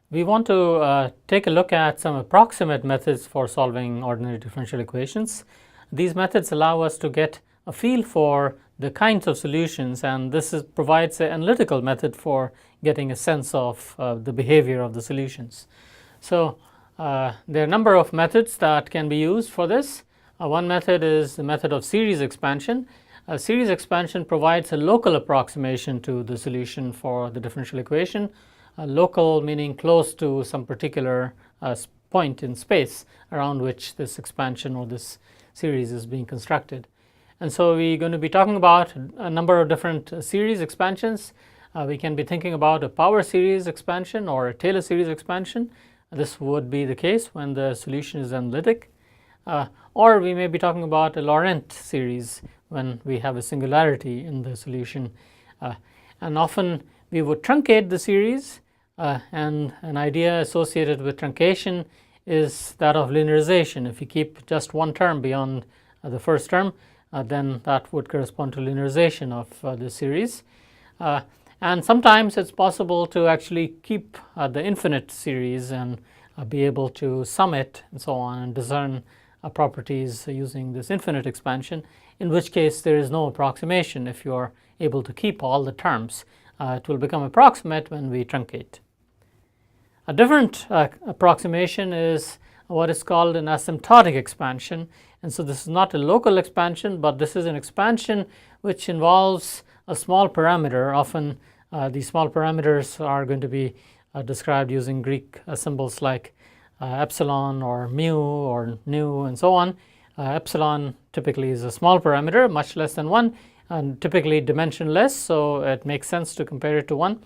We want to take a look at some approximate methods for solving ordinary differential equations. These methods allow us to get a feel for the kinds of solutions, and this provides an analytical method for getting a sense of the behavior of the solutions. So there are a number of methods that can be used for this. One method is the method of series expansion. Series expansion provides a local approximation to the solution for the differential equation. Local meaning close to some particular point in space around which this expansion or this series is being constructed. And so we're going to be talking about a number of different series expansions. We can be thinking about a power series expansion or a Taylor series expansion. This would be the case when the solution is analytic. Or we may be talking about a Laurent series when we have a singularity in the solution. And often we would truncate the series, and an idea associated with truncation is that of linearization. If you keep just one term beyond the first term, then that would correspond to linearization of the series. And sometimes it's possible to actually keep the infinite series and be able to sum it and so on and discern properties using this infinite expansion, in which case there is no approximation if you are able to keep all the terms. It will become approximate when we truncate. A different approximation is what is called an asymptotic expansion, and so this is not a local expansion, but this is an expansion which involves a small parameter. Often these small parameters are going to be described using Greek symbols like epsilon or mu or nu and so on. Epsilon typically is a small parameter, much less than 1, and typically dimensionless, so it makes sense to compare it to 1.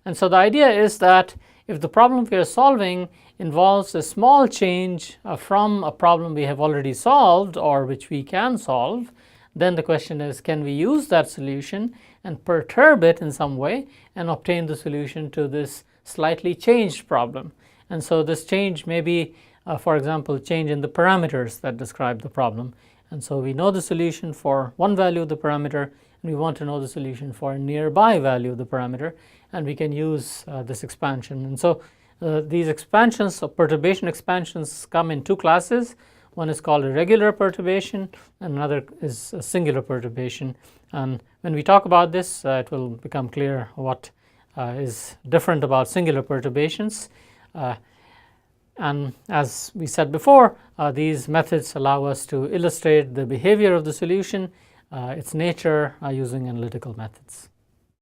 And so the idea is that if the problem we are solving involves a small change from a problem we have already solved or which we can solve, then the question is, can we use that solution and perturb it in some way and obtain the solution to this slightly changed problem? And so this change may be, for example, change in the parameters that describe the problem. And so we know the solution for one value of the parameter, and we want to know the solution for a nearby value of the parameter, and we can use this expansion. And so these expansions, or perturbation expansions, come in two classes. One is called a regular perturbation, and another is a singular perturbation. And when we talk about this, it will become clear what is different about singular perturbations. And as we said before, these methods allow us to illustrate the behavior of the solution, its nature, using analytical methods.